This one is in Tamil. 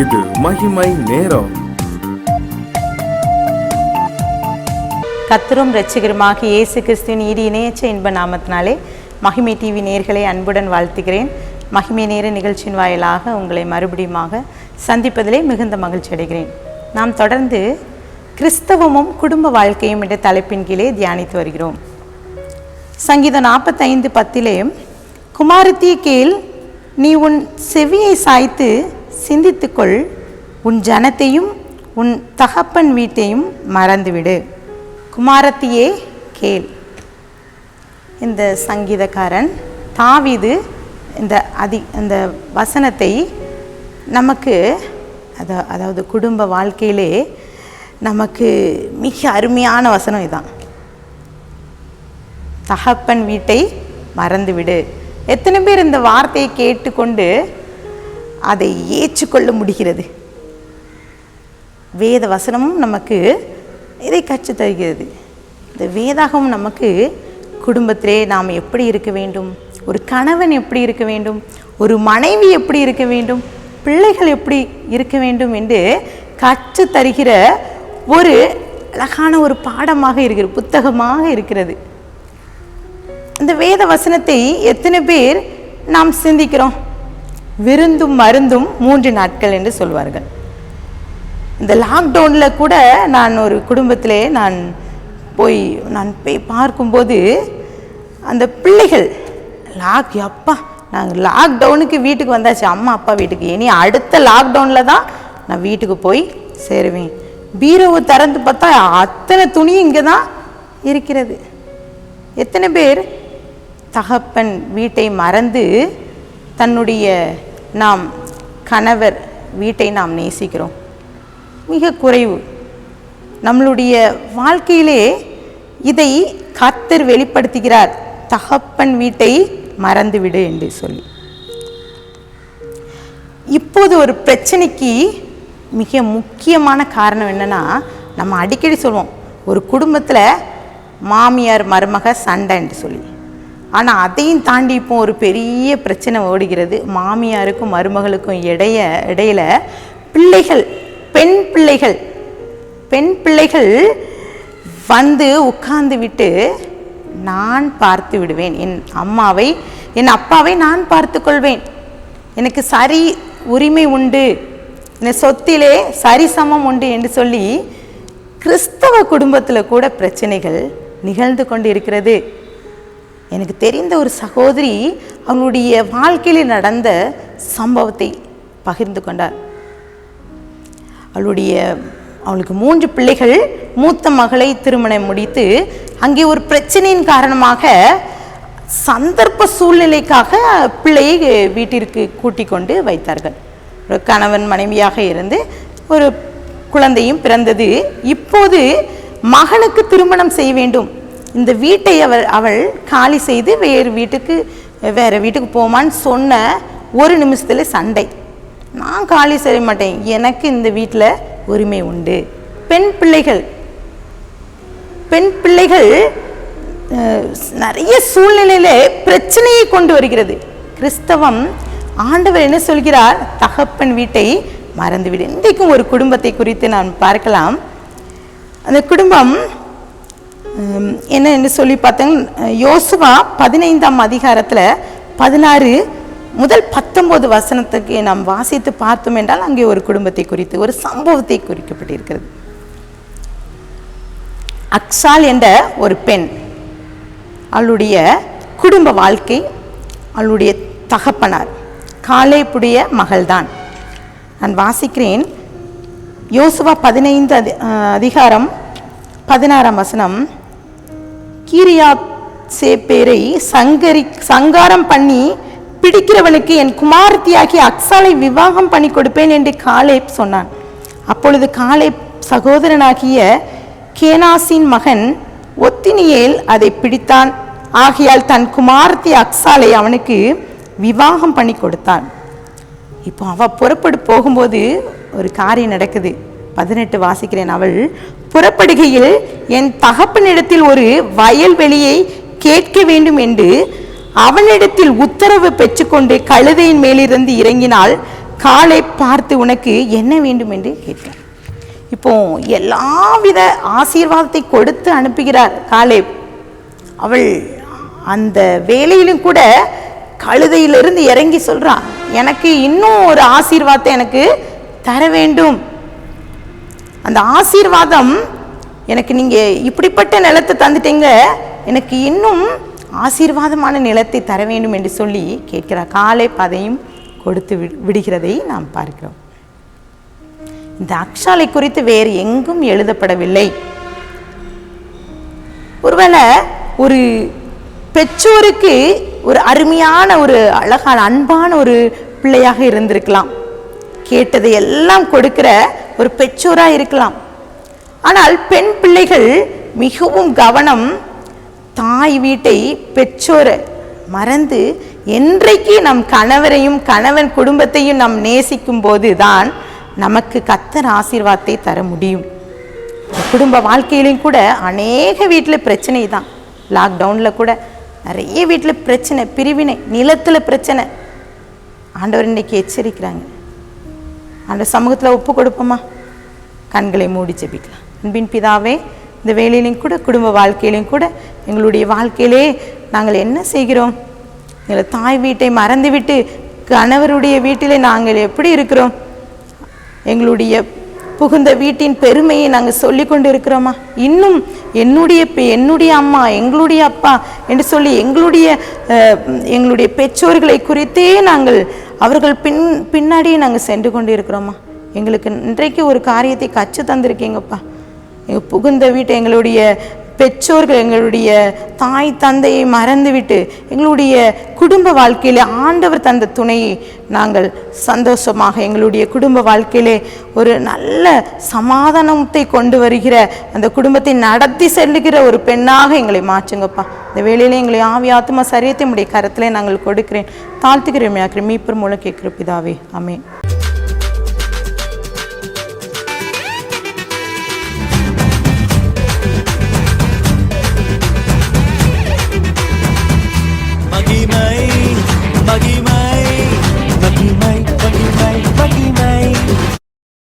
இது மகிமை நேரம். கர்த்தரும் இரட்சகருமாக இயேசு கிறிஸ்துவின் இணையற்ற இன்ப நாமத்தினாலே மகிமை டிவி நேயர்களை அன்புடன் வாழ்த்துகிறேன். மகிமை நேர நிகழ்ச்சியின் வாயிலாக உங்களை மறுபடியுமாக சந்திப்பதிலே மிகுந்த மகிழ்ச்சி அடைகிறேன். நாம் தொடர்ந்து கிறிஸ்தவமும் குடும்ப வாழ்க்கையும் என்ற தலைப்பின் கீழே தியானித்து வருகிறோம். சங்கீதம் 45:10 குமாரத்தியே கேள், நீ உன் செவியை சாய்த்து சிந்தித்துக்கொள், உன் ஜனத்தையும் உன் தகப்பன் வீட்டையும் மறந்துவிடு. குமாரத்தியே கேள். இந்த சங்கீதக்காரன் தாவீது இந்த வசனத்தை நமக்கு அதாவது குடும்ப வாழ்க்கையிலே நமக்கு மிக அருமையான வசனம் இதான். தகப்பன் வீட்டை மறந்துவிடு. எத்தனை பேர் இந்த வார்த்தையை கேட்டுக்கொண்டு அதை ஏற்றுக்கொள்ள முடிகிறது? வேத வசனமும் நமக்கு இதை கற்றுத் தருகிறது. இந்த வேதாகமும் நமக்கு குடும்பத்திலே நாம் எப்படி இருக்க வேண்டும், ஒரு கணவன் எப்படி இருக்க வேண்டும், ஒரு மனைவி எப்படி இருக்க வேண்டும், பிள்ளைகள் எப்படி இருக்க வேண்டும் என்று கற்றுத் தருகிற ஒரு அழகான ஒரு பாடமாக இருக்கிறது, புத்தகமாக இருக்கிறது. இந்த வேத வசனத்தை எத்தனை பேர் நாம் சிந்திக்கிறோம்? விருந்தும் மருந்தும் 3 நாட்கள் என்று சொல்வார்கள். இந்த லாக்டவுனில் கூட நான் ஒரு குடும்பத்திலே நான் போய் பார்க்கும்போது அந்த பிள்ளைகள் நாங்கள் லாக்டவுனுக்கு வீட்டுக்கு வந்தாச்சு, அம்மா அப்பா வீட்டுக்கு, இனி அடுத்த லாக்டவுனில் தான் நான் வீட்டுக்கு போய் சேருவேன். பீரோவை திறந்து பார்த்தா அத்தனை துணியும் இங்கே தான் இருக்கிறது. எத்தனை பேர் தகப்பன் வீட்டை மறந்து தன்னுடைய நாம் கணவர் வீட்டை நாம் நேசிக்கிறோம்? மிக குறைவு. நம்மளுடைய வாழ்க்கையிலே இதை கர்த்தர் வெளிப்படுத்துகிறார், தகப்பன் வீட்டை மறந்துவிடு என்று சொல்லி. இப்போது ஒரு பிரச்சனைக்கு மிக முக்கியமான காரணம் என்னன்னா, நம்ம அடிக்கடி சொல்லுவோம் ஒரு குடும்பத்தில் மாமியார் மருமக சண்டை என்று சொல்லி. ஆனால் அதையும் தாண்டி இப்போ ஒரு பெரிய பிரச்சனை ஓடுகிறது. மாமியாருக்கும் மருமகளுக்கும் இடையில பிள்ளைகள், பெண் பிள்ளைகள் வந்து உட்கார்ந்து விட்டு, நான் பார்த்து விடுவேன், என் அப்பாவை நான் பார்த்து கொள்வேன், எனக்கு சரி உரிமை உண்டு, என் சொத்திலே சரிசமம் உண்டு என்று சொல்லி கிறிஸ்தவ குடும்பத்தில் கூட பிரச்சனைகள் நிகழ்ந்து கொண்டு இருக்கிறது. எனக்கு தெரிந்த ஒரு சகோதரி அவனுடைய வாழ்க்கையில் நடந்த சம்பவத்தை பகிர்ந்து கொண்டார். அவளுக்கு 3 பிள்ளைகள். மூத்த மகளை திருமணம் முடித்து அங்கே ஒரு பிரச்சனையின் காரணமாக சந்தர்ப்ப சூழ்நிலைக்காக பிள்ளையை வீட்டிற்கு கூட்டிக் கொண்டு வைத்தார்கள். ஒரு கணவன் மனைவியாக இருந்து ஒரு குழந்தையும் பிறந்தது. இப்போது மகனுக்கு திருமணம் செய்ய வேண்டும். இந்த வீட்டை அவள் காலி செய்து வேறு வீட்டுக்கு போமான்னு சொன்ன ஒரு நிமிஷத்தில் சண்டை. நான் காலி செய்ய மாட்டேன், எனக்கு இந்த வீட்டில் உரிமை உண்டு. பெண் பிள்ளைகள் நிறைய சூழ்நிலையில பிரச்சனையை கொண்டு வருகிறது. கிறிஸ்தவம் ஆண்டவர் என்ன சொல்கிறார்? தகப்பன் வீட்டை மறந்துவிடு. இன்றைக்கும் ஒரு குடும்பத்தை குறித்து நாம் பார்க்கலாம். அந்த குடும்பம் என்ன என்று சொல்லி பார்த்தீங்கன்னா, யோசுவா 15ஆம் அதிகாரத்தில் 16 முதல் 19 வசனத்துக்கு நாம் வாசித்து பார்த்தோம் என்றால் அங்கே ஒரு குடும்பத்தை குறித்து ஒரு சம்பவத்தை குறிக்கப்பட்டிருக்கிறது. அக்சால் என்ற ஒரு பெண், அவளுடைய குடும்ப வாழ்க்கை, அவளுடைய தகப்பனார் காலேபுடைய மகள்தான். நான் வாசிக்கிறேன். யோசுவா 15 அதிகாரம் 16ஆம் வசனம். கீரியாத் சேப்பேரை சங்காரம் பண்ணி பிடிக்கிறவனுக்கு என் குமாரத்தியாகி அக்சாலை விவாகம் பண்ணி கொடுப்பேன் என்று காலேப் சொன்னான். அப்பொழுது காலேப் சகோதரனாகிய கேனாசின் மகன் ஒத்தினியேல் அதை பிடித்தான். ஆகையால் தன் குமாரத்தி அக்சாலை அவனுக்கு விவாகம் பண்ணி கொடுத்தான். இப்போ அவள் புறப்பட்டு போகும்போது ஒரு காரியம் நடக்குது. 18 வாசிக்கிறேன். அவள் புறப்படுகையில் என் தகப்பனிடத்தில் ஒரு வயல்வெளியை கேட்க வேண்டும் என்று அவனிடத்தில் உத்தரவு பெற்றுக்கொண்டு கழுதையின் மேலிருந்து இறங்கினாள். காலை பார்த்து உனக்கு என்ன வேண்டும் என்று கேட்கிறார். இப்போ எல்லாவித ஆசீர்வாதத்தை கொடுத்து அனுப்புகிறார் காலை. அவள் அந்த வேலையிலும் கூட கழுதையிலிருந்து இறங்கி சொல்றான், எனக்கு இன்னும் ஒரு ஆசீர்வாதத்தை எனக்கு தர வேண்டும். அந்த ஆசீர்வாதம் எனக்கு நீங்க இப்படிப்பட்ட நிலத்தை தந்துட்டீங்க, எனக்கு இன்னும் ஆசீர்வாதமான நிலத்தை தர வேண்டும் என்று சொல்லி கேட்கிறார். காலை அதையும் கொடுத்து விடுகிறதை நாம் பார்க்கிறோம். இந்த அக்ஷாலை குறித்து வேறு எங்கும் எழுதப்படவில்லை. ஒருவேளை ஒரு பெற்றோருக்கு ஒரு அருமையான, ஒரு அழகான, அன்பான ஒரு பிள்ளையாக இருந்திருக்கலாம். கேட்டதை எல்லாம் கொடுக்கிற ஒரு பெற்றோரா இருக்கலாம். ஆனால் பெண் பிள்ளைகள் மிகவும் கவனம், தாய் வீட்டை, பெற்றோரை மறந்து என்றைக்கு நம் கணவரையும் கணவன் குடும்பத்தையும் நாம் நேசிக்கும் போது தான் நமக்கு கர்த்தர் ஆசீர்வாதத்தை தர முடியும். குடும்ப வாழ்க்கையிலும் கூட அநேக வீட்டில் பிரச்சனை தான். லாக்டவுனில் கூட நிறைய வீட்டில் பிரச்சனை, பிரிவினை, நிலத்தில் பிரச்சனை. ஆண்டவர் இன்னைக்கு எச்சரிக்கிறாங்க. ஆண்டவர் சமூகத்தில் ஒப்பு கொடுப்போமா? கண்களை மூடி ஜெபிக்கலாம். அன்பின் பிதாவே, இந்த வேலையிலையும் கூட குடும்ப வாழ்க்கையிலையும் கூட எங்களுடைய வாழ்க்கையிலே நாங்கள் என்ன செய்கிறோம்? எங்கள் தாய் வீட்டை மறந்துவிட்டு கணவருடைய வீட்டிலே நாங்கள் எப்படி இருக்கிறோம்? எங்களுடைய புகுந்த வீட்டின் பெருமையை நாங்கள் சொல்லி கொண்டு இருக்கிறோமா? இன்னும் என்னுடைய அம்மா, எங்களுடைய அப்பா என்று சொல்லி எங்களுடைய பெற்றோர்களை குறித்தே நாங்கள் அவர்கள் பின்னாடியே நாங்கள் சென்று கொண்டு இருக்கிறோமா? எங்களுக்கு இன்றைக்கு ஒரு காரியத்தை கற்று தந்திருக்கீங்கப்பா. எங்கள் புகுந்த வீட்டை, எங்களுடைய பெற்றோர்கள், எங்களுடைய தாய் தந்தையை மறந்துவிட்டு எங்களுடைய குடும்ப வாழ்க்கையிலே ஆண்டவர் தந்த துணையை நாங்கள் சந்தோஷமாக எங்களுடைய குடும்ப வாழ்க்கையிலே ஒரு நல்ல சமாதானத்தை கொண்டு வருகிற, அந்த குடும்பத்தை நடத்தி செல்லுகிற ஒரு பெண்ணாக எங்களை மாற்றுங்கப்பா. இந்த வேளையிலே எங்களை ஆவி ஆத்மா சரியத்தை உடைய கரத்திலே நாங்கள் கொடுக்கிறேன், தாழ்த்துக்கிறேன். மீட்பர் மூலம் கேட்கிற பிதாவே, ஆமென்.